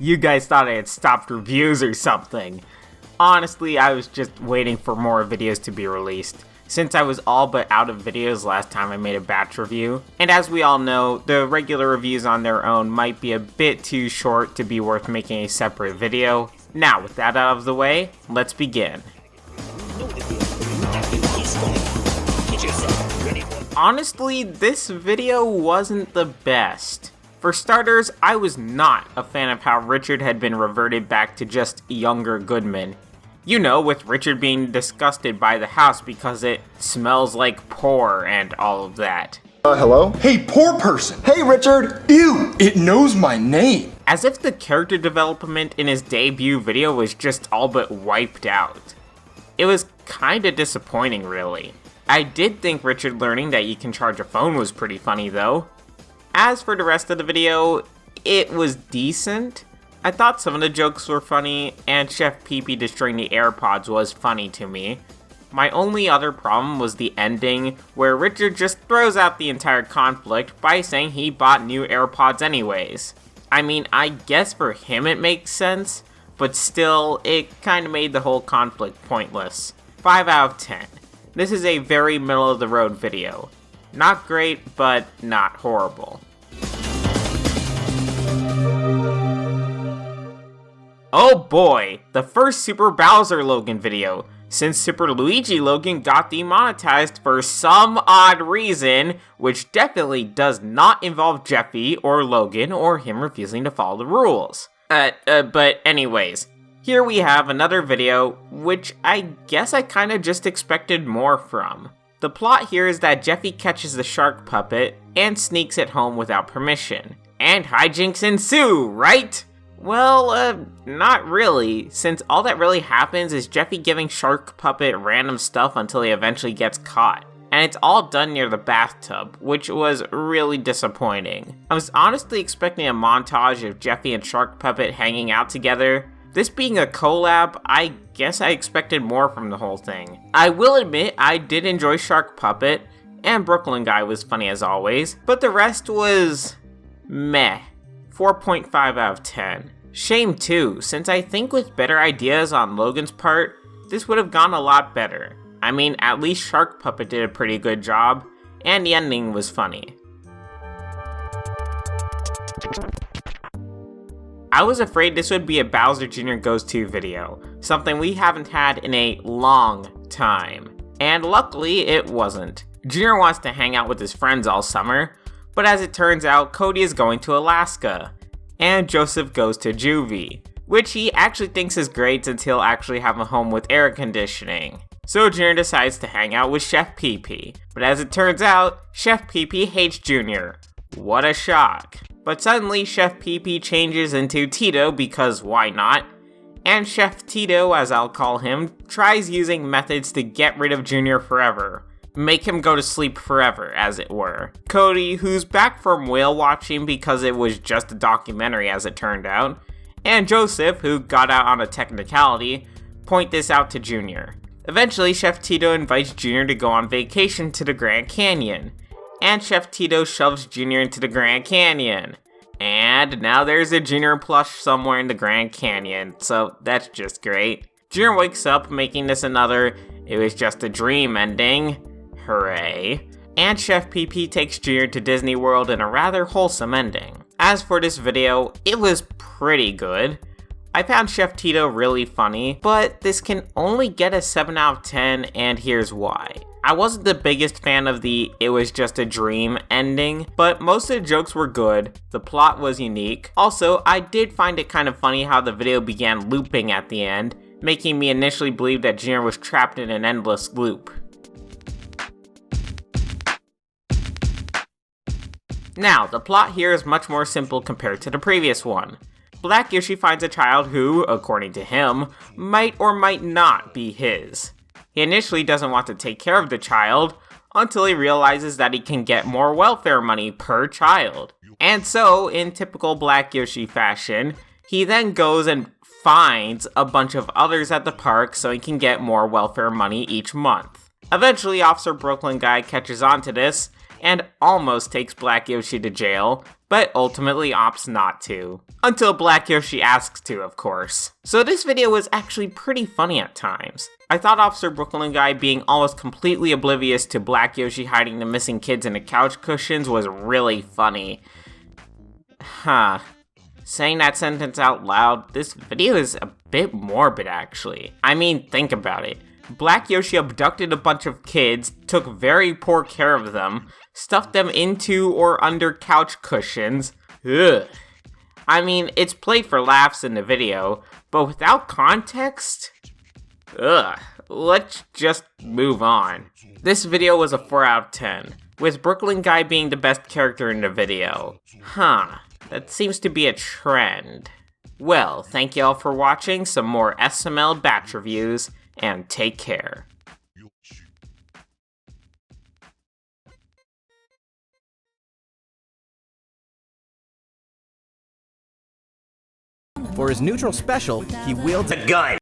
You guys thought I had stopped reviews or something. Honestly, I was just waiting for more videos to be released, since I was all but out of videos last time I made a batch review. And as we all know, the regular reviews on their own might be a bit too short to be worth making a separate video. Now, with that out of the way, let's begin. Honestly, this video wasn't the best. For starters, I was not a fan of how Richard had been reverted back to just younger Goodman. You know, with Richard being disgusted by the house because it smells like poor and all of that. Hello? Hey, poor person! Hey, Richard! Ew! It knows my name! As if the character development in his debut video was just all but wiped out. It was kinda disappointing, really. I did think Richard learning that you can charge a phone was pretty funny, though. As for the rest of the video, it was decent. I thought some of the jokes were funny, and Chef Pee-Pee destroying the AirPods was funny to me. My only other problem was the ending, where Richard just throws out the entire conflict by saying he bought new AirPods anyways. I mean, I guess for him it makes sense, but still, it kinda made the whole conflict pointless. 5 out of 10. This is a very middle-of-the-road video. Not great, but not horrible. Oh boy, the first Super Bowser Logan video, since Super Luigi Logan got demonetized for some odd reason, which definitely does not involve Jeffy or Logan or him refusing to follow the rules. But anyways, here we have another video, which I guess I kinda just expected more from. The plot here is that Jeffy catches the shark puppet and sneaks it home without permission. And hijinks ensue, right? Well, not really, since all that really happens is Jeffy giving Shark Puppet random stuff until he eventually gets caught. And it's all done near the bathtub, which was really disappointing. I was honestly expecting a montage of Jeffy and Shark Puppet hanging out together. This being a collab, I guess I expected more from the whole thing. I will admit, I did enjoy Shark Puppet, and Brooklyn Guy was funny as always, but the rest was meh. 4.5 out of 10. Shame too, since I think with better ideas on Logan's part, this would have gone a lot better. I mean, at least Shark Puppet did a pretty good job, and the ending was funny. I was afraid this would be a Bowser Jr. Goes 2 video, something we haven't had in a long time. And luckily, it wasn't. Jr. wants to hang out with his friends all summer, but as it turns out, Cody is going to Alaska, and Joseph goes to juvie, which he actually thinks is great since he'll actually have a home with air conditioning. So Jr. decides to hang out with Chef Pee-Pee, but as it turns out, Chef Pee-Pee hates Jr. What a shock. But suddenly, Chef Pee-Pee changes into Tito because why not? And Chef Tito, as I'll call him, tries using methods to get rid of Jr. forever. Make him go to sleep forever, as it were. Cody, who's back from whale watching because it was just a documentary as it turned out, and Joseph, who got out on a technicality, point this out to Jr. Eventually, Chef Tito invites Jr. to go on vacation to the Grand Canyon, and Chef Tito shoves Jr. into the Grand Canyon. And now there's a Jr. plush somewhere in the Grand Canyon, so that's just great. Jr. wakes up making this another "it was just a dream" ending. Hooray. And Chef Pee-Pee takes Jr. to Disney World in a rather wholesome ending. As for this video, it was pretty good. I found Chef Tito really funny, but this can only get a 7 out of 10, and here's why. I wasn't the biggest fan of the "it was just a dream" ending, but most of the jokes were good, the plot was unique. Also, I did find it kind of funny how the video began looping at the end, making me initially believe that Jr. was trapped in an endless loop. Now, the plot here is much more simple compared to the previous one. Black Yoshi finds a child who, according to him, might or might not be his. He initially doesn't want to take care of the child, until he realizes that he can get more welfare money per child. And so, in typical Black Yoshi fashion, he then goes and finds a bunch of others at the park so he can get more welfare money each month. Eventually, Officer Brooklyn Guy catches on to this, and almost takes Black Yoshi to jail, but ultimately opts not to. Until Black Yoshi asks to, of course. So this video was actually pretty funny at times. I thought Officer Brooklyn Guy being almost completely oblivious to Black Yoshi hiding the missing kids in the couch cushions was really funny. Huh. Saying that sentence out loud, this video is a bit morbid actually. I mean, think about it. Black Yoshi abducted a bunch of kids, took very poor care of them, stuffed them into or under couch cushions. Ugh. I mean, it's played for laughs in the video, but without context? Ugh. Let's just move on. This video was a 4 out of 10, with Brooklyn Guy being the best character in the video. Huh. That seems to be a trend. Well, thank y'all for watching some more SML batch reviews, and take care. For his neutral special, he wields a gun.